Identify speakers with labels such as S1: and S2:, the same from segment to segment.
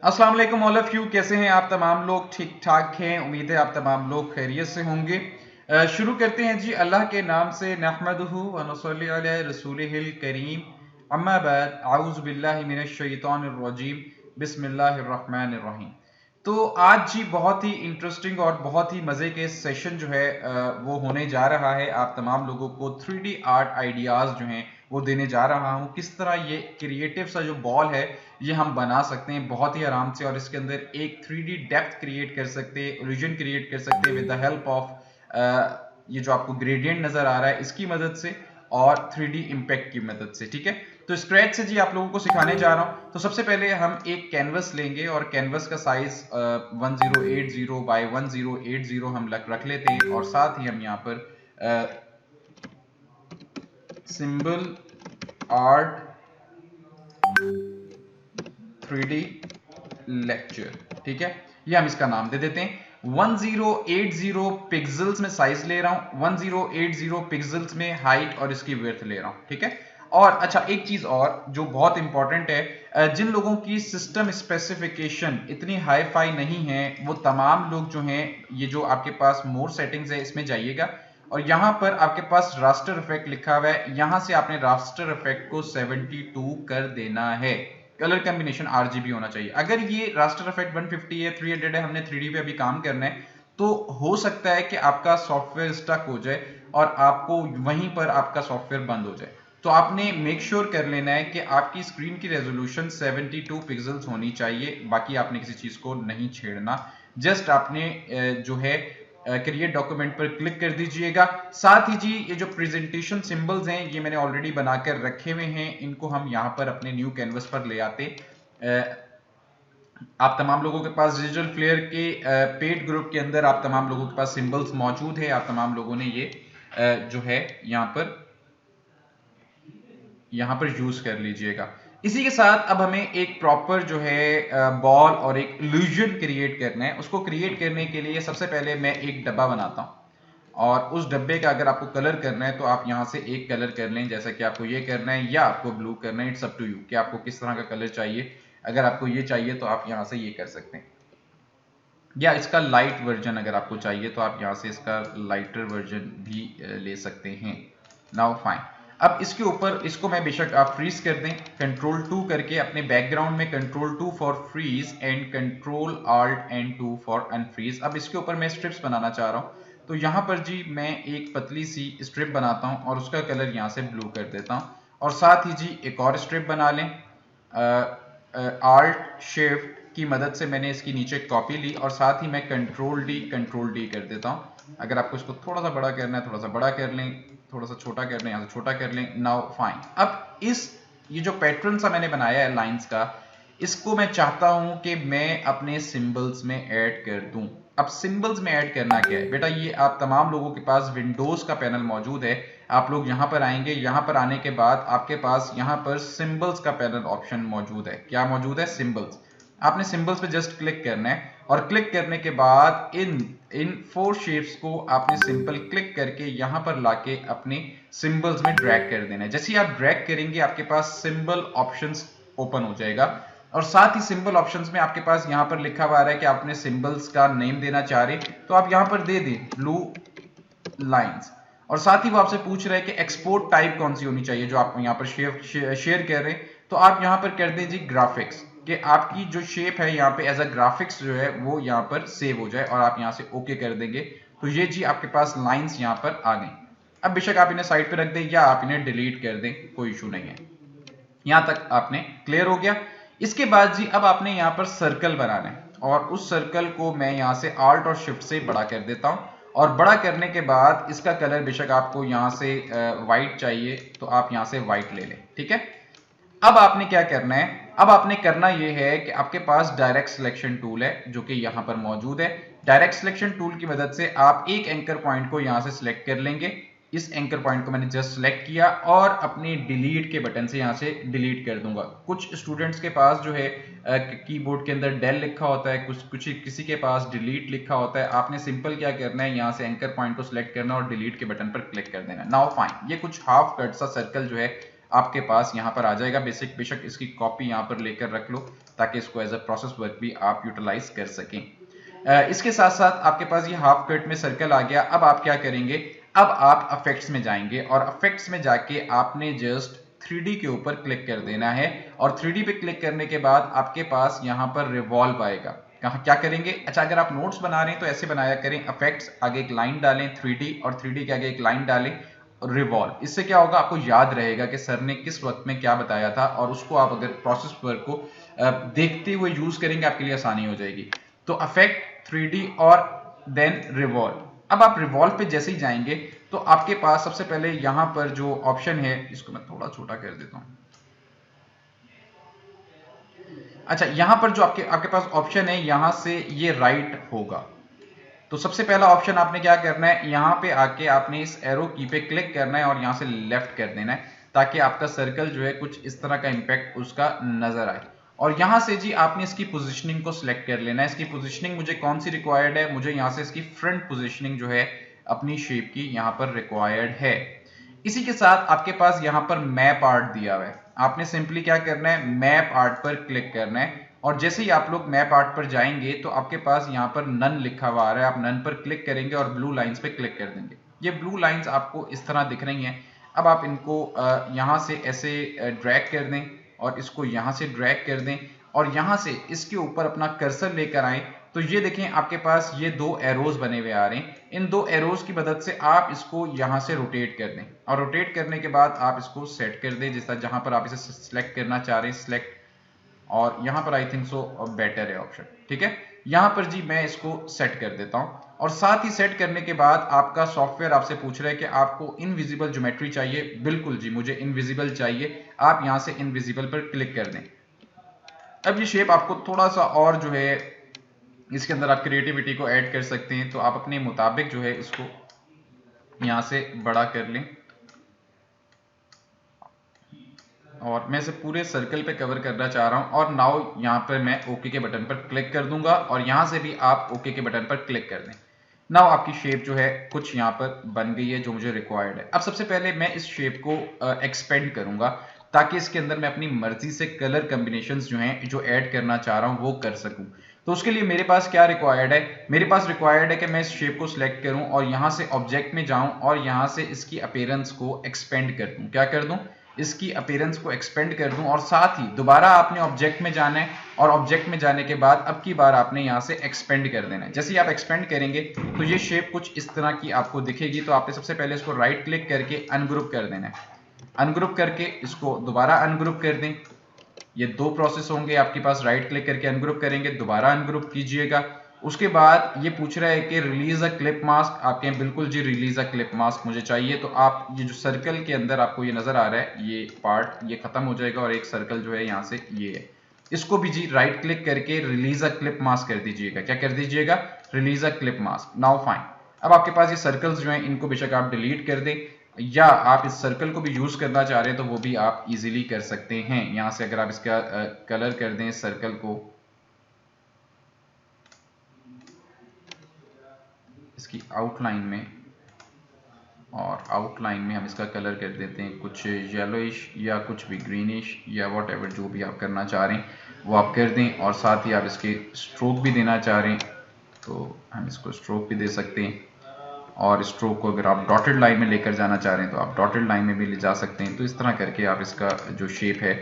S1: अस्सलाम वालेकुम all of you, कैसे हैं आप तमाम लोग? ठीक ठाक हैं, उम्मीद है आप तमाम लोग खैरियत से होंगे। शुरू करते हैं जी अल्लाह के नाम से। नहमदुहु व नसल्ली अला रसूलिहिल करीम, अम्मा बाद, आऊज़ु बिल्लाहि मिनश शैतानिर रजीम, बिस्मिल्लाहिर रहमानिर रहीम। तो आज जी बहुत ही इंटरेस्टिंग और बहुत ही मज़े के सेशन जो है वो होने जा रहा है। आप तमाम लोगों को 3D आर्ट आइडियाज़ जो हैं वो देने जा रहा हूँ। किस तरह ये क्रिएटिव सा जो बॉल है ये हम बना सकते हैं बहुत ही आराम से, और इसके अंदर एक 3D डेप्थ क्रिएट कर सकते हैं, इल्यूजन क्रिएट कर सकते हैं विद द हेल्प ऑफ ये जो आपको ग्रेडियंट नजर आ रहा है इसकी मदद से और 3D इम्पैक्ट की मदद से। ठीक है, तो स्क्रैच से जी आप लोगों को सिखाने जा रहा हूं। तो सबसे पहले हम एक कैनवस लेंगे और कैनवस का साइज 1080 बाय 1080 हम रख लेते हैं, और साथ ही हम यहाँ पर सिंबल आर्ट 3D लेक्चर, ठीक है, ये हम इसका नाम दे देते हैं। 1080 पिक्सल्स में साइज ले रहा हूं, 1080 पिक्सल्स में हाइट और इसकी विड्थ ले रहा हूं। ठीक है, और अच्छा एक चीज और जो बहुत इंपॉर्टेंट है, जिन लोगों की सिस्टम स्पेसिफिकेशन इतनी हाई फाई नहीं है वो तमाम लोग जो हैं ये जो आपके पास मोर सेटिंग्स है इसमें जाइएगा, और यहां पर आपके पास रास्टर इफेक्ट लिखा हुआ है, यहां से आपने रास्टर इफेक्ट को 72 कर देना है। कलर कॉम्बिनेशन आरजीबी होना चाहिए। अगर ये रास्टर इफेक्ट 150 है, 300 है, हमने 3D पे अभी काम करना है, तो हो सकता है कि आपका सॉफ्टवेयर स्टक हो जाए और आपको वहीं पर आपका सॉफ्टवेयर बंद हो जाए। तो आपने मेक श्योर कर लेना है कि आपकी स्क्रीन की रेजोल्यूशन 72 पिक्सल्स होनी चाहिए, बाकी आपने किसी चीज को नहीं छेड़ना। जस्ट आपने जो है क्रिएट डॉक्यूमेंट पर क्लिक कर दीजिएगा। साथ ही जी ये जो प्रेजेंटेशन सिंबल्स हैं ये मैंने ऑलरेडी बनाकर रखे हुए हैं, इनको हम यहाँ पर अपने न्यू कैनवस पर ले आते। आप तमाम लोगों के पास डिजिटल फ्लेयर के पेड ग्रुप के अंदर आप तमाम लोगों के पास सिंबल्स मौजूद है, आप तमाम लोगों ने ये जो है यहाँ पर यूज कर लीजिएगा। इसी के साथ अब हमें एक प्रॉपर जो है बॉल और एक इल्यूजन क्रिएट करना है। उसको क्रिएट करने के लिए सबसे पहले मैं एक डब्बा बनाता हूँ, और उस डब्बे का अगर आपको कलर करना है तो आप यहाँ से एक कलर कर लें, जैसा कि आपको ये करना है या आपको ब्लू करना है, इट्स अप टू यू कि आपको किस तरह का कलर चाहिए। अगर आपको ये चाहिए तो आप यहाँ से ये कर सकते हैं, या इसका लाइट वर्जन अगर आपको चाहिए तो आप यहाँ से इसका लाइटर वर्जन भी ले सकते हैं। नाउ फाइन, अब इसके ऊपर इसको मैं बेशक आप फ्रीज कर दें, कंट्रोल 2 करके अपने बैकग्राउंड में control 2 for freeze and control alt and 2 for unfreeze. अब इसके ऊपर मैं स्ट्रिप्स बनाना चाह रहा हूँ, तो यहाँ पर जी मैं एक पतली सी स्ट्रिप बनाता हूँ और उसका कलर यहाँ से ब्लू कर देता हूँ, और साथ ही जी एक और स्ट्रिप बना लें। आल्ट शिफ्ट की मदद से मैंने इसकी नीचे कॉपी ली, और साथ ही मैं कंट्रोल डी कर देता हूँ। अगर आपको इसको थोड़ा सा बड़ा करना है थोड़ा सा बड़ा कर लें, थोड़ा सा छोटा कर लें यहाँ से छोटा कर लें। नाउ फाइन, अब ये जो पैटर्न सा मैंने बनाया है लाइंस का, इसको मैं चाहता हूं कि मैं अपने सिंबल्स में ऐड कर दूं। अब सिंबल्स में ऐड करना क्या है बेटा, ये आप तमाम लोगों के पास विंडोज का पैनल मौजूद है। आप लोग यहां पर आएंगे, यहां पर आने के बाद आपके पास यहां पर सिंबल्स का पैनल ऑप्शन मौजूद है। क्या मौजूद है? सिंबल्स। आपने सिंबल्स पे जस्ट क्लिक करना है, और क्लिक करने के बाद इन 4 शेप्स को आपने सिंपल क्लिक करके यहां पर लाके अपने सिंबल्स में ड्रैग कर देना है। जैसे ही आप ड्रैग करेंगे आपके पास सिंबल ऑप्शंस ओपन हो जाएगा, और साथ ही सिंबल ऑप्शंस में आपके पास यहां पर लिखा हुआ आ रहा है कि आपने सिंबल्स का नेम देना चाह रहे, तो आप यहां पर दे दें ब्लू लाइंस। और साथ ही वो आपसे पूछ रहा है कि एक्सपोर्ट टाइप कौन सी होनी चाहिए जो आप यहाँ पर शेयर कर रहे हैं, तो आप यहाँ पर कर दें जी ग्राफिक्स, कि आपकी जो शेप है यहाँ पे एज अ ग्राफिक्स जो है वो यहाँ पर सेव हो जाए, और आप यहाँ से ओके कर देंगे। तो ये जी आपके पास लाइंस यहाँ पर आ गई। अब बेशक आप इन्हें साइड पे रख दें या आप इन्हें डिलीट कर दें, कोई इशू नहीं है। यहां तक आपने क्लियर हो गया। इसके बाद जी अब आपने यहां पर सर्कल बनाना है, और उस सर्कल को मैं यहां से आल्ट और शिफ्ट से बड़ा कर देता हूं, और बड़ा करने के बाद इसका कलर बेशक आपको यहां से व्हाइट चाहिए तो आप यहां से व्हाइट ले लें। ठीक है, अब आपने क्या करना है, अब आपने करना यह है कि आपके पास डायरेक्ट सिलेक्शन टूल है जो कि यहां पर मौजूद है। डायरेक्ट सिलेक्शन टूल की मदद से आप एक एंकर पॉइंट को यहां से सिलेक्ट कर लेंगे। इस एंकर पॉइंट को मैंने जस्ट सिलेक्ट किया और अपने डिलीट के बटन से यहां से डिलीट कर दूंगा। कुछ स्टूडेंट्स के पास जो है कीबोर्ड के अंदर डेल लिखा होता है, कुछ किसी के पास डिलीट लिखा होता है। आपने सिंपल क्या करना है, यहां से एंकर पॉइंट को सिलेक्ट करना और डिलीट के बटन पर क्लिक कर देना। नाउ फाइन, ये कुछ हाफ कट सा सर्कल जो है आपके पास यहाँ पर आ जाएगा। बेशक इसकी कॉपी यहाँ पर लेकर रख लो ताकि इसको एज अ प्रोसेस वर्क भी आप यूटिलाइज कर सकें। इसके साथ साथ आपके पास ये हाफ कट में सर्कल आ गया। अब आप क्या करेंगे, अब आप इफेक्ट्स में जाएंगे और इफेक्ट्स में जाके आपने जस्ट 3D के ऊपर क्लिक कर देना है और 3D पे क्लिक करने के बाद आपके पास यहाँ पर रिवॉल्व आएगा। कहाँ क्या करेंगे, अच्छा अगर आप नोट्स बना रहे हैं तो ऐसे बनाया करें, इफेक्ट्स आगे एक लाइन डालें 3D और 3D के आगे एक लाइन डालें रिवॉल्व। इससे क्या होगा, आपको याद रहेगा कि सर ने किस वक्त में क्या बताया था और उसको आप अगर प्रोसेस वर्क को देखते हुए यूज करेंगे आपके लिए आसानी हो जाएगी। तो इफेक्ट 3D और देन रिवॉल्व। अब आप रिवॉल्व पे जैसे ही जाएंगे तो आपके पास सबसे पहले यहां पर जो ऑप्शन है, इसको मैं थोड़ा छोटा कर देता हूं। अच्छा, यहां पर जो आपके पास ऑप्शन है यहां से ये राइट होगा। तो सबसे पहला ऑप्शन आपने क्या करना है, यहां पे आके आपने इस एरो की पे क्लिक करना है और यहां से लेफ्ट कर देना है ताकि आपका सर्कल जो है कुछ इस तरह का इंपैक्ट उसका नजर आए। और यहां से जी आपने इसकी पोजीशनिंग को सिलेक्ट कर लेना है। इसकी पोजीशनिंग मुझे कौन सी रिक्वायर्ड है, मुझे यहां से इसकी फ्रंट पोजीशनिंग जो है अपनी शेप की यहां पर रिक्वायर्ड है। इसी के साथ आपके पास यहां पर मैप आर्ट दिया हुआ है। आपने सिंपली क्या करना है, मैप आर्ट पर क्लिक करना है और जैसे ही आप लोग मैप आर्ट पर जाएंगे तो आपके पास यहाँ पर नन लिखा हुआ आ रहा है। आप नन पर क्लिक करेंगे और ब्लू लाइंस पे क्लिक कर देंगे। ये ब्लू लाइंस आपको इस तरह दिख रही हैं। अब आप इनको यहाँ से ऐसे ड्रैग कर दें और इसको यहाँ से ड्रैग कर दें और यहाँ से इसके ऊपर अपना कर्सर लेकर आए तो ये देखें आपके पास ये दो एरोज बने हुए आ रहे हैं। इन दो एरोज की मदद से आप इसको यहाँ से रोटेट कर दें और रोटेट करने के बाद आप इसको सेट कर दें जिस तरह जहां पर आप इसे सिलेक्ट करना चाह रहे हैं, सिलेक्ट। और यहां पर आई थिंक सो बेटर है ऑप्शन, ठीक है। यहां पर जी मैं इसको सेट कर देता हूं और साथ ही सेट करने के बाद आपका सॉफ्टवेयर आपसे पूछ रहा है कि आपको इनविजिबल ज्योमेट्री चाहिए। बिल्कुल जी, मुझे इनविजिबल चाहिए। आप यहां से इनविजिबल पर क्लिक कर दें। अब ये शेप आपको थोड़ा सा और जो है इसके अंदर आप क्रिएटिविटी को ऐड कर सकते हैं, तो आप अपने मुताबिक जो है इसको यहां से बड़ा कर लें और मैं इसे पूरे सर्कल पे कवर करना चाह रहा हूं। और नाउ यहां पर मैं ओके के बटन पर क्लिक कर दूंगा और यहां से भी आप ओके के बटन पर क्लिक कर दें। नाउ आपकी शेप जो है कुछ यहां पर बन गई है जो मुझे रिक्वायर्ड है। अब सबसे पहले मैं इस शेप को एक्सपेंड करूंगा ताकि इसके अंदर मैं अपनी मर्जी से कलर कॉम्बिनेशंस जो हैं जो ऐड करना चाह रहा हूं वो कर सकूं। तो उसके लिए मेरे पास क्या रिक्वायर्ड है, मेरे पास रिक्वायर्ड है कि मैं इस शेप को सिलेक्ट करूं और यहां से ऑब्जेक्ट में जाऊं और यहां से इसकी अपीयरेंस को एक्सपेंड कर दूं। क्या कर दूं, इसकी अपीयरेंस को एक्सपेंड कर दूं और साथ ही दोबारा आपने ऑब्जेक्ट में जाना है और ऑब्जेक्ट में जाने के बाद अब की बार आपने यहां से एक्सपेंड कर देना है। जैसे ही आप एक्सपेंड करेंगे तो ये शेप कुछ इस तरह की आपको दिखेगी। तो आपने सबसे पहले इसको राइट क्लिक करके अनग्रुप कर देना है। अनग्रुप करके इसको दोबारा अनग्रुप कर दें। ये दो प्रोसेस होंगे आपके पास, राइट क्लिक करके अनग्रुप करेंगे, दोबारा अनग्रुप कीजिएगा। उसके बाद ये पूछ रहा है कि रिलीज अ क्लिप मास्क। आप कहें बिल्कुल जी रिलीज अ क्लिप मास्क मुझे चाहिए। तो आप ये जो सर्कल के अंदर आपको ये नजर आ रहा है ये पार्ट ये खत्म हो जाएगा और एक सर्कल जो है यहाँ से ये है, इसको भी जी राइट क्लिक करके रिलीज अ क्लिप मास्क कर दीजिएगा। क्या कर दीजिएगा, release a clip mask. Now fine. अब आपके पास ये सर्कल्स जो हैं इनको बेशक आप डिलीट कर दें या आप इस सर्कल को भी यूज करना चाह रहे हैं तो वो भी आप इजीली कर सकते हैं। यहां से अगर आप इसका कलर कर दें इस सर्कल को, इसकी आउटलाइन में, और आउटलाइन में हम इसका कलर कर देते हैं कुछ येलोइश या कुछ भी ग्रीनिश या वॉट एवर जो भी आप करना चाह रहे हैं वो आप कर दें। और साथ ही आप इसके स्ट्रोक भी देना चाह रहे हैं तो हम इसको स्ट्रोक भी दे सकते हैं। और स्ट्रोक को अगर आप डॉटेड लाइन में लेकर जाना चाह रहे हैं तो आप डॉटेड लाइन में भी ले जा सकते हैं। तो इस तरह करके आप इसका जो शेप है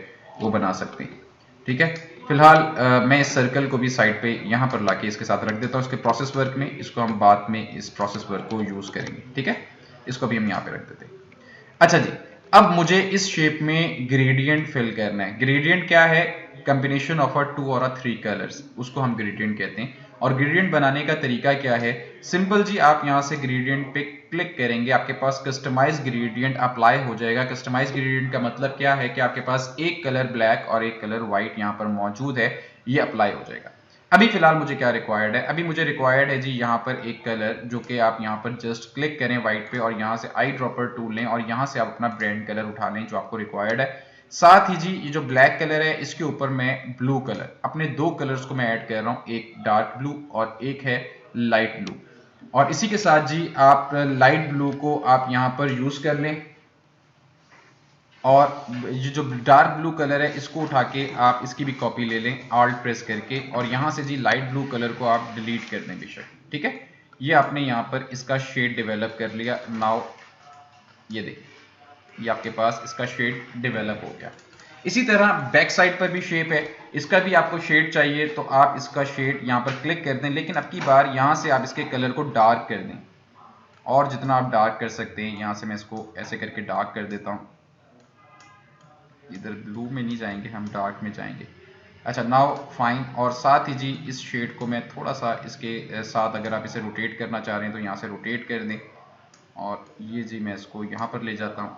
S1: वो बना सकते हैं, ठीक है। फिलहाल मैं इस सर्कल को भी साइड पे यहाँ पर लाके इसके साथ रख देता हूँ। इसके प्रोसेस वर्क में इसको हम बाद में इस प्रोसेस वर्क को यूज करेंगे, ठीक है। इसको भी हम यहाँ पे रख देते हैं। अच्छा जी, अब मुझे इस शेप में ग्रेडियंट फिल करना है। ग्रेडियंट क्या है, कॉम्बिनेशन ऑफ 2 और 3 कलर्स, उसको हम ग्रेडियंट कहते हैं। और ग्रेडियंट बनाने का तरीका क्या है, सिंपल जी आप यहां से ग्रेडियंट पे क्लिक करेंगे, आपके पास कस्टमाइज ग्रेडियंट अप्लाई हो जाएगा। कस्टमाइज ग्रेडियंट का मतलब क्या है कि आपके पास एक कलर ब्लैक और एक कलर व्हाइट यहां पर मौजूद है, ये अप्लाई हो जाएगा। अभी फिलहाल मुझे क्या रिक्वायर्ड है, अभी मुझे रिक्वायर्ड है जी यहाँ पर एक कलर जो कि आप यहाँ पर जस्ट क्लिक करें व्हाइट पे और यहाँ से आई ड्रॉपर टूल लें और यहाँ से आप अपना ब्रांड कलर उठा लें जो आपको रिक्वायर्ड है। साथ ही जी ये जो ब्लैक कलर है इसके ऊपर मैं ब्लू कलर, अपने दो कलर्स को मैं ऐड कर रहा हूँ, एक डार्क ब्लू और एक है लाइट ब्लू। और इसी के साथ जी आप लाइट ब्लू को आप यहाँ पर यूज कर लें और ये जो डार्क ब्लू कलर है इसको उठा के आप इसकी भी कॉपी ले लें ऑल्ट प्रेस करके, और यहाँ से जी लाइट ब्लू कलर को आप डिलीट कर दें बेशक, ठीक है। ये आपने यहाँ पर इसका शेड डेवलप कर लिया। नाउ ये देखिए ये आपके पास इसका शेड डेवलप हो गया। इसी तरह बैक साइड पर भी शेप है, इसका भी आपको शेड चाहिए तो आप इसका शेड यहाँ पर क्लिक कर दें, लेकिन अब की बार यहाँ से आप इसके कलर को डार्क कर दें, और जितना आप डार्क कर सकते हैं। यहाँ से मैं इसको ऐसे करके डार्क कर देता हूँ, इधर ब्लू में नहीं जाएंगे हम, डार्क में जाएंगे। अच्छा नाउ फाइन। और साथ ही जी इस शेड को मैं थोड़ा सा इसके साथ, अगर आप इसे रोटेट करना चाह रहे हैं तो यहाँ से रोटेट कर दें, और ये जी मैं इसको यहाँ पर ले जाता हूँ,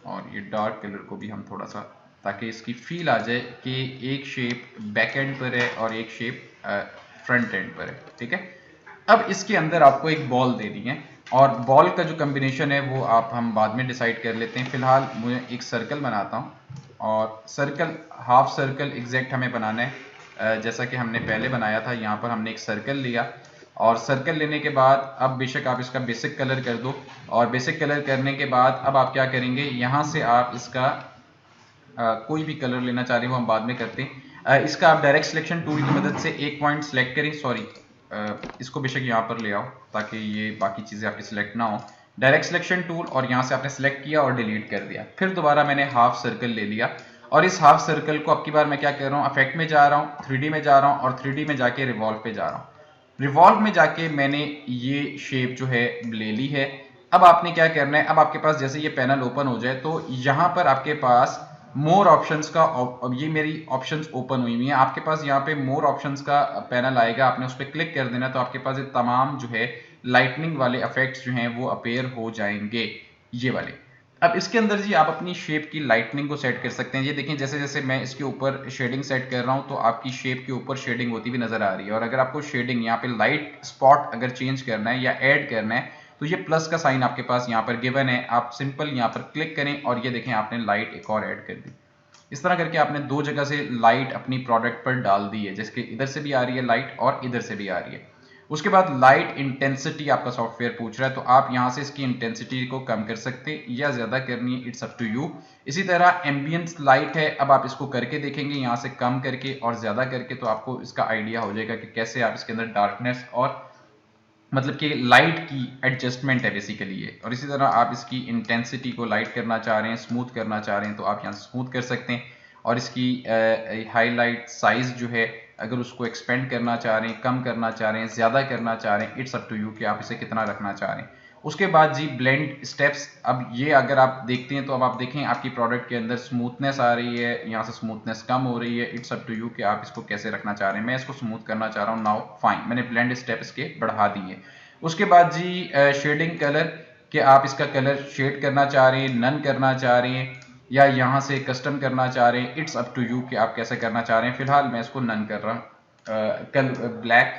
S1: और ये डार्क कलर को भी हम थोड़ा सा, ताकि इसकी फील आ जाए कि एक शेप बैक एंड पर है और एक शेप फ्रंट एंड पर है, ठीक है। अब इसके अंदर आपको एक बॉल देनी है, और बॉल का जो कम्बिनेशन है वो आप हम बाद में डिसाइड कर लेते हैं। फिलहाल मुझे एक सर्कल बनाता हूँ, और सर्कल हाफ सर्कल एग्जैक्ट हमें बनाना है जैसा कि हमने पहले बनाया था। यहाँ पर हमने एक सर्कल लिया, और सर्कल लेने के बाद अब बेशक आप इसका बेसिक कलर कर दो, और बेसिक कलर करने के बाद अब आप क्या करेंगे, यहाँ से आप इसका कोई भी कलर लेना चाह रहे हो हम बाद में करते हैं। इसका आप डायरेक्ट सिलेक्शन टूल की मदद से एक पॉइंट सेलेक्ट करें, सॉरी इसको बेशक यहाँ पर ले आओ ताकि ये बाकी चीज़ें आपकी सिलेक्ट ना हो। डायरेक्ट सिलेक्शन टूल, और यहाँ से आपने सेलेक्ट किया और डिलीट कर दिया। फिर दोबारा मैंने हाफ सर्कल ले लिया, और इस हाफ सर्कल को अब की बार मैं क्या कर रहा हूँ, इफेक्ट में जा रहा हूँ, 3D में जा रहा हूँ, और 3D में जाके रिवॉल्व पे जा रहा हूँ। रिवॉल्व में जाके मैंने ये शेप जो है ले ली है। अब आपने क्या करना है, अब आपके पास जैसे ये पैनल ओपन हो जाए तो यहाँ पर आपके पास मोर ऑप्शंस का, अब ये मेरी ऑप्शंस ओपन हुई है, आपके पास यहाँ पे मोर ऑप्शंस का पैनल आएगा, आपने उस पर क्लिक कर देना, तो आपके पास ये तमाम जो है लाइटनिंग वाले इफेक्ट्स जो हैं वो अपेयर हो जाएंगे, ये वाले। अब इसके अंदर जी आप अपनी शेप की लाइटनिंग को सेट कर सकते हैं। ये देखें जैसे जैसे मैं इसके ऊपर शेडिंग सेट कर रहा हूं तो आपकी शेप के ऊपर शेडिंग होती भी नजर आ रही है। और अगर आपको शेडिंग यहाँ पे लाइट स्पॉट अगर चेंज करना है या ऐड करना है तो ये प्लस का साइन आपके पास यहाँ पर गिवन है, आप सिंपल यहाँ पर क्लिक करें और ये देखें आपने लाइट एक और ऐड कर दी। इस तरह करके आपने दो जगह से लाइट अपनी प्रोडक्ट पर डाल दी है, जिसके इधर से भी आ रही है लाइट और इधर से भी आ रही है। उसके बाद लाइट इंटेंसिटी आपका सॉफ्टवेयर पूछ रहा है, तो आप यहां से इसकी इंटेंसिटी को कम कर सकते हैं या ज्यादा करनी है, इट्स अप टू यू। इसी तरह एम्बियंस लाइट है, अब आप इसको करके देखेंगे यहां से कम करके और ज्यादा करके, तो आपको इसका आइडिया हो जाएगा कि कैसे आप इसके अंदर डार्कनेस और मतलब कि लाइट की एडजस्टमेंट है बेसिकली ये। और इसी तरह आप इसकी इंटेंसिटी को लाइट करना चाह रहे हैं, स्मूथ करना चाह रहे हैं, तो आप यहाँ से स्मूथ कर सकते हैं। और इसकी हाईलाइट साइज जो है अगर उसको एक्सपेंड करना चाह रहे हैं, कम करना चाह रहे हैं, ज़्यादा करना चाह रहे हैं, इट्स अप टू यू कि आप इसे कितना रखना चाह रहे हैं। उसके बाद जी ब्लेंड स्टेप्स, अब ये अगर आप देखते हैं तो अब आप देखें आपकी प्रोडक्ट के अंदर स्मूथनेस आ रही है, यहाँ से स्मूथनेस कम हो रही है, इट्स अप टू यू कि आप इसको कैसे रखना चाह रहे हैं। मैं इसको स्मूथ करना चाह रहा हूँ, नाउ फाइन, मैंने ब्लेंड स्टेप इसके बढ़ा दिए। उसके बाद जी शेडिंग कलर, कि आप इसका कलर शेड करना चाह रहे हैं, नन करना चाह रहे हैं, या यहाँ से कस्टम करना चाह रहे हैं, इट्स अप टू यू कि आप कैसे करना चाह रहे हैं। फिलहाल मैं इसको नन कर रहा हूँ। कल ब्लैक,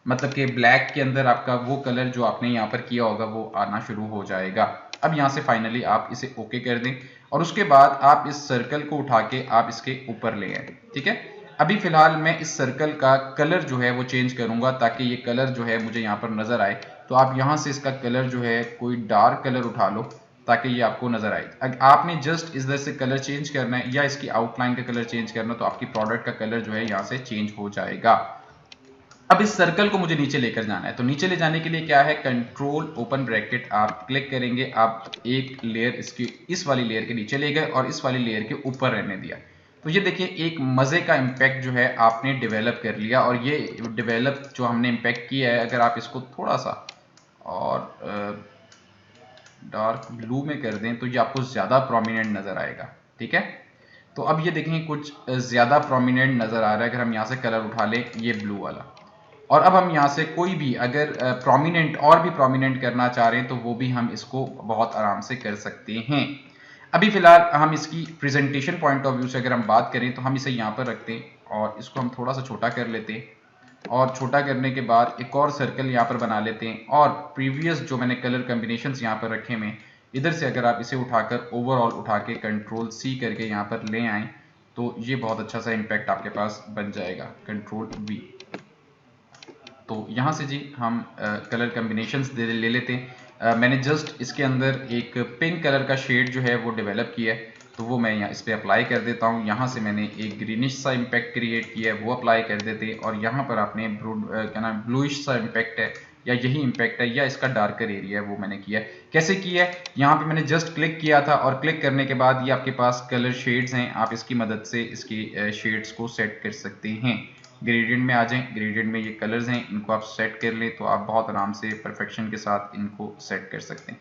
S1: मतलब कि ब्लैक के अंदर आपका वो कलर जो आपने यहाँ पर किया होगा वो आना शुरू हो जाएगा। अब यहाँ से फाइनली आप इसे ओके कर दें, और उसके बाद आप इस सर्कल को उठा के आप इसके ऊपर ले आए, ठीक है। अभी फिलहाल मैं इस सर्कल का कलर जो है वो चेंज करूंगा ताकि ये कलर जो है मुझे यहाँ पर नजर आए। तो आप यहाँ से इसका कलर जो है कोई डार्क कलर उठा लो ताकि ये आपको नजर आए। आपने जस्ट इस तरह से कलर चेंज करना है या इसकी आउटलाइन का कलर चेंज करना, तो आपकी प्रोडक्ट का कलर जो है यहाँ से चेंज हो जाएगा। अब इस सर्कल को मुझे नीचे लेकर जाना है, तो नीचे ले जाने के लिए क्या है, कंट्रोल ओपन ब्रैकेट आप क्लिक करेंगे, आप एक लेयर इसकी इस वाली लेयर के नीचे ले गए और इस वाली लेयर के ऊपर रहने दिया। तो ये देखिए एक मजे का इम्पैक्ट जो है आपने डेवलप कर लिया। और ये डेवलप जो हमने इम्पैक्ट किया है, अगर आप इसको थोड़ा सा और डार्क ब्लू में कर दें तो ये आपको ज्यादा प्रोमिनेंट नजर आएगा, ठीक है। तो अब ये देखें कुछ ज्यादा प्रोमिनेंट नजर आ रहा है। अगर हम यहाँ से कलर उठा लें ये ब्लू वाला, और अब हम यहाँ से कोई भी अगर प्रोमिनेंट और भी प्रोमिनेंट करना चाह रहे हैं तो वो भी हम इसको बहुत आराम से कर सकते हैं। अभी फिलहाल हम इसकी प्रेजेंटेशन पॉइंट ऑफ व्यू से अगर हम बात करें तो हम इसे यहाँ पर रखते हैं और इसको हम थोड़ा सा छोटा कर लेते हैं, और छोटा करने के बाद एक और सर्कल यहाँ पर बना लेते हैं। और प्रीवियस जो मैंने कलर कॉम्बिनेशंस यहाँ पर रखे में, इधर से अगर आप इसे उठाकर ओवरऑल उठा के कंट्रोल सी करके यहाँ पर ले आए तो ये बहुत अच्छा सा इम्पैक्ट आपके पास बन जाएगा, कंट्रोल वी। तो यहाँ से जी हम कलर कॉम्बिनेशंस ले लेते हैं। मैंने जस्ट इसके अंदर एक पिंक कलर का शेड जो है वो डेवलप किया है, तो वो मैं यहाँ इस पर अप्लाई कर देता हूँ। यहाँ से मैंने एक ग्रीनिश सा इम्पैक्ट क्रिएट किया है, वो अप्लाई कर देते हैं। और यहाँ पर आपने क्या नाम ब्लूइश सा इम्पैक्ट है या यही इम्पैक्ट है या इसका डार्कर एरिया है वो मैंने किया है। कैसे किया है, यहाँ पे मैंने जस्ट क्लिक किया था और क्लिक करने के बाद ये आपके पास कलर शेड्स हैं, आप इसकी मदद से इसकी शेड्स को सेट कर सकते हैं। ग्रेडियंट में आ जाएं, ग्रेडियंट में ये कलर्स हैं, इनको आप सेट कर लें तो आप बहुत आराम से परफेक्शन के साथ इनको सेट कर सकते हैं।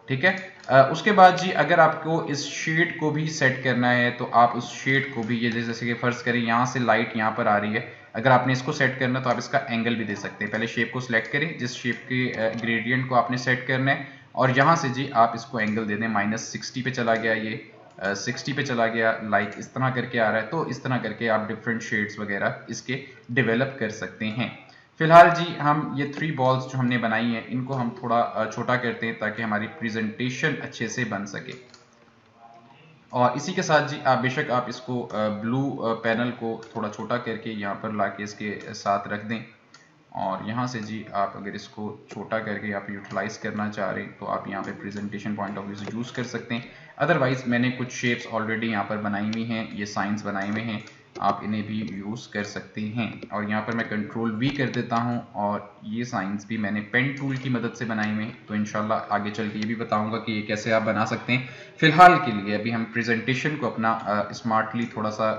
S1: ठीक है। उसके बाद जी अगर आपको इस शेड को भी सेट करना है तो आप उस शेड को भी, ये जैसे कि फर्ज करें यहाँ से लाइट यहाँ पर आ रही है, अगर आपने इसको सेट करना है तो आप इसका एंगल भी दे सकते हैं। पहले शेप को सिलेक्ट करें जिस शेप के ग्रेडियंट को आपने सेट करना है, और यहाँ से जी आप इसको एंगल दे दें। -60 पे चला गया, ये 60 पे चला गया, लाइक इस तरह करके आ रहा है। तो इस तरह करके आप डिफरेंट शेड्स वगैरह इसके डेवलप कर सकते हैं। फिलहाल जी हम ये 3 बॉल्स जो हमने बनाई हैं इनको हम थोड़ा छोटा करते हैं ताकि हमारी प्रेजेंटेशन अच्छे से बन सके। और इसी के साथ जी आप बेशक आप इसको ब्लू पैनल को थोड़ा छोटा करके यहाँ पर लाके इसके साथ रख दें। और यहाँ से जी आप अगर इसको छोटा करके आप यूटिलाइज करना चाह रहे हैं तो आप यहाँ पे प्रेजेंटेशन पॉइंट ऑफ व्यू से यूज़ कर सकते हैं। अदरवाइज मैंने कुछ शेप्स ऑलरेडी यहाँ पर बनाई हुई हैं, ये साइंस बनाए हुए हैं, आप इन्हें भी यूज़ कर सकते हैं। और यहाँ पर मैं कंट्रोल वी कर देता हूँ और ये साइंस भी मैंने पेन टूल की मदद से बनाई हुई हैं। तो इंशाल्लाह आगे चल के ये भी बताऊँगा कि ये कैसे आप बना सकते हैं। फिलहाल के लिए अभी हम प्रेजेंटेशन को अपना स्मार्टली थोड़ा सा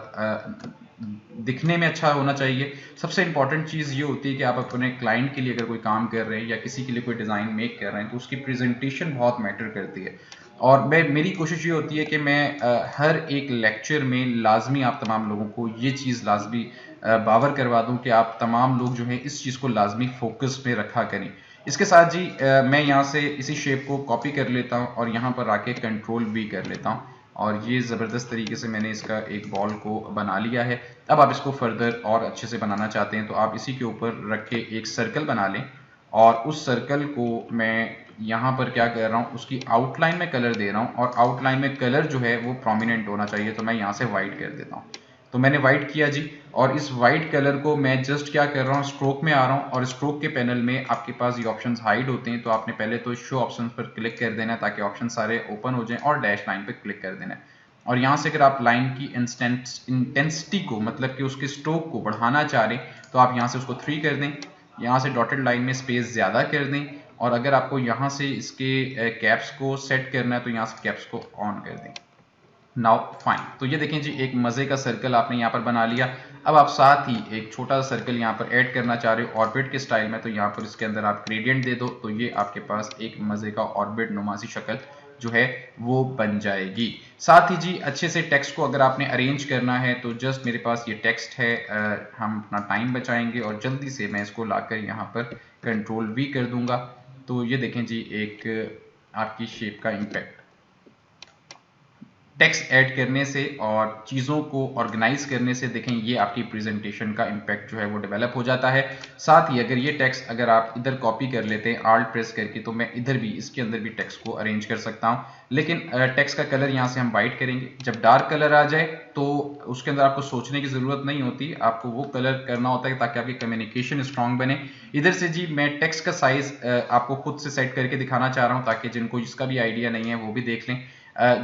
S1: दिखने में अच्छा होना चाहिए। सबसे इंपॉर्टेंट चीज़ ये होती है कि आप अपने क्लाइंट के लिए अगर कोई काम कर रहे हैं या किसी के लिए कोई डिज़ाइन मेक कर रहे हैं तो उसकी प्रेजेंटेशन बहुत मैटर करती है। और मेरी कोशिश ये होती है कि मैं हर एक लेक्चर में लाजमी आप तमाम लोगों को ये चीज़ लाजमी बावर करवा दूं कि आप तमाम लोग जो हैं इस चीज़ को लाजमी फोकस में रखा करें। इसके साथ जी मैं यहाँ से इसी शेप को कॉपी कर लेता हूँ और यहाँ पर आके कंट्रोल भी कर लेता हूँ। और ये ज़बरदस्त तरीके से मैंने इसका एक बॉल को बना लिया है। अब आप इसको फर्दर और अच्छे से बनाना चाहते हैं तो आप इसी के ऊपर रख के एक सर्कल बना लें। और उस सर्कल को मैं यहाँ पर क्या कर रहा हूँ, उसकी आउटलाइन में कलर दे रहा हूँ और आउटलाइन में कलर जो है वो प्रोमिनेंट होना चाहिए। तो मैं यहाँ से वाइट कर देता हूँ। तो मैंने वाइट किया जी, और इस वाइट कलर को मैं जस्ट क्या कर रहा हूँ, स्ट्रोक में आ रहा हूँ। और स्ट्रोक के पैनल में आपके पास ये ऑप्शंस हाइड होते हैं, तो आपने पहले तो शो ऑप्शंस पर क्लिक कर देना है ताकि ऑप्शन सारे ओपन हो जाएं, और डैश लाइन पर क्लिक कर देना है। और यहाँ से अगर आप लाइन की इंटेंसिटी को, मतलब कि उसके स्ट्रोक को बढ़ाना चाह रहे हैं तो आप यहाँ से उसको 3 कर दें। यहाँ से डॉटेड लाइन में स्पेस ज़्यादा कर दें। और अगर आपको यहाँ से इसके कैप्स को सेट करना है तो यहाँ से कैप्स को ऑन कर दें। Now fine. तो ये देखें जी एक मज़े का सर्कल आपने यहाँ पर बना लिया। अब आप साथ ही एक छोटा सा सर्कल यहाँ पर ऐड करना चाह रहे हो ऑर्बिट के स्टाइल में, तो यहाँ पर इसके अंदर आप ग्रेडियंट दे दो तो ये आपके पास एक मज़े का ऑर्बिट नुमासी शक्ल जो है वो बन जाएगी। साथ ही जी अच्छे से टेक्स्ट को अगर आपने अरेंज करना है तो जस्ट मेरे पास ये टेक्स्ट है, हम अपना टाइम बचाएंगे और जल्दी से मैं इसको लाकर यहाँ पर कंट्रोल वी कर दूंगा। तो ये देखें जी एक आपकी शेप का इम्पैक्ट टेक्स्ट ऐड करने से और चीज़ों को ऑर्गेनाइज करने से देखें ये आपकी प्रेजेंटेशन का इम्पैक्ट जो है वो डेवलप हो जाता है। साथ ही अगर ये टेक्स्ट अगर आप इधर कॉपी कर लेते हैं आल्ट प्रेस करके तो मैं इधर भी इसके अंदर भी टेक्स्ट को अरेंज कर सकता हूं। लेकिन टेक्स्ट का कलर यहाँ से हम वाइट करेंगे। जब डार्क कलर आ जाए तो उसके अंदर आपको सोचने की ज़रूरत नहीं होती, आपको वो कलर करना होता है ताकि आपकी कम्युनिकेशन स्ट्रांग बने। इधर से जी मैं टेक्स्ट का साइज़ आपको खुद से सेट करके दिखाना चाह रहा हूँ ताकि जिनको इसका भी आइडिया नहीं है वो भी देख लें।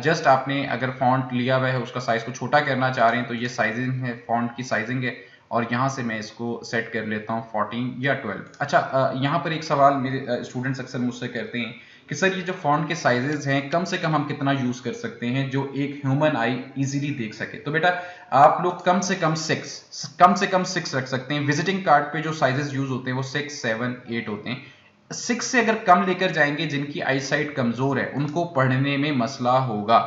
S1: जस्ट आपने अगर फॉन्ट लिया हुआ है उसका साइज को छोटा करना चाह रहे हैं तो ये साइजिंग है, फॉन्ट की साइजिंग है। और यहाँ से मैं इसको सेट कर लेता हूँ 14 या 12। अच्छा यहाँ पर एक सवाल मेरे स्टूडेंट्स अक्सर मुझसे करते हैं कि सर ये जो फॉन्ट के साइजेस हैं कम से कम हम कितना यूज कर सकते हैं जो एक ह्यूमन आई इजीली देख सके। तो बेटा आप लोग कम से कम 6 रख सकते हैं। विजिटिंग कार्ड पे जो साइजेस यूज होते हैं वो 6, 7, 8 होते हैं। 6 से अगर कम लेकर जाएंगे जिनकी आईसाइट कमजोर है उनको पढ़ने में मसला होगा।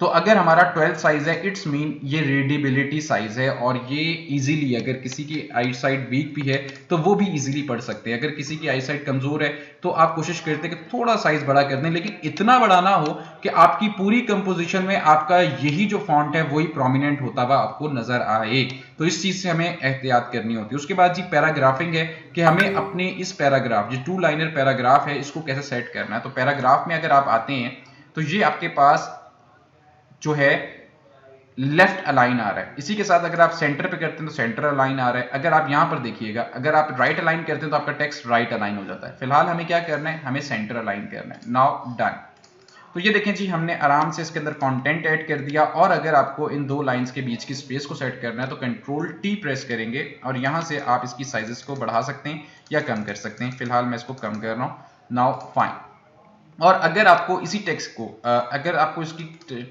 S1: तो अगर हमारा 12 साइज है इट्स मीन ये रीडेबिलिटी साइज है और ये इजीली अगर किसी की आईसाइट वीक भी है तो वो भी इजीली पढ़ सकते हैं। अगर किसी की आईसाइट कमजोर है तो आप कोशिश करते हैं कि थोड़ा साइज बड़ा कर दें, लेकिन इतना बड़ा ना हो कि आपकी पूरी कंपोजिशन में आपका यही जो फॉन्ट है वही प्रोमिनेंट होता हुआ आपको नजर आए। तो इस चीज से हमें एहतियात करनी होती है। उसके बाद जी पैराग्राफिंग है कि हमें अपने इस पैराग्राफ जो 2 लाइनर पैराग्राफ है इसको कैसे सेट करना है। तो पैराग्राफ में अगर आप आते हैं तो ये आपके पास जो है लेफ्ट अलाइन आ रहा है। इसी के साथ अगर आप सेंटर पे करते हैं तो सेंटर अलाइन आ रहा है। अगर आप यहां पर देखिएगा अगर आप राइट अलाइन करते हैं तो आपका टेक्स्ट राइट अलाइन हो जाता है। फिलहाल हमें क्या करना है, हमें सेंटर अलाइन करना है। Now done. तो ये देखें जी, हमने आराम से इसके अंदर कंटेंट ऐड कर दिया। और अगर आपको इन दो लाइंस के बीच की स्पेस को सेट करना है तो कंट्रोल टी प्रेस करेंगे और यहाँ से आप इसकी साइजेस को बढ़ा सकते हैं या कम कर सकते हैं। फिलहाल मैं इसको कम कर रहा हूँ। Now fine. और अगर आपको इसी टेक्स्ट को अगर आपको इसकी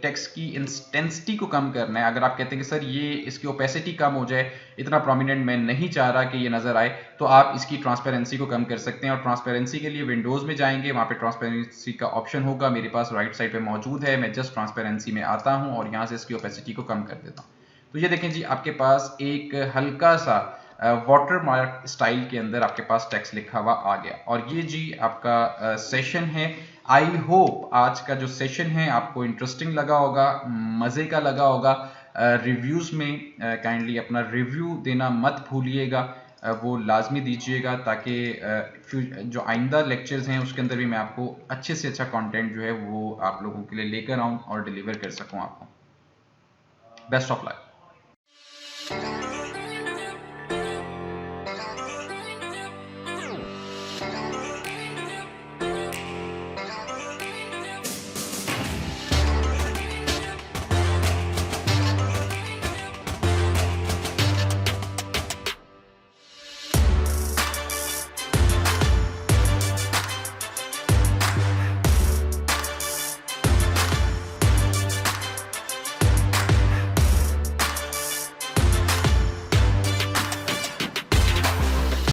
S1: टेक्स्ट की इंटेंसिटी को कम करना है, अगर आप कहते हैं कि सर ये इसकी ओपेसिटी कम हो जाए, इतना प्रोमिनेंट मैं नहीं चाह रहा कि ये नजर आए, तो आप इसकी ट्रांसपेरेंसी को कम कर सकते हैं। और ट्रांसपेरेंसी के लिए विंडोज में जाएंगे, वहां पे ट्रांसपेरेंसी का ऑप्शन होगा, मेरे पास राइट साइड पे मौजूद है। मैं जस्ट ट्रांसपेरेंसी में आता हूं और यहां से इसकी ओपेसिटी को कम कर देता हूं। तो ये देखें जी, आपके पास एक हल्का सा वाटर मार्क स्टाइल के अंदर आपके पास टेक्स्ट लिखा हुआ आ गया। और ये जी आपका सेशन है। आई होप आज का जो सेशन है आपको इंटरेस्टिंग लगा होगा, मजे का लगा होगा। रिव्यूज में काइंडली अपना रिव्यू देना मत भूलिएगा, वो लाजमी दीजिएगा, ताकि जो आइंदा लेक्चर्स हैं उसके अंदर भी मैं आपको अच्छे से अच्छा कंटेंट जो है वो आप लोगों के लिए लेकर आऊं और डिलीवर कर सकूं आपको। Best of luck.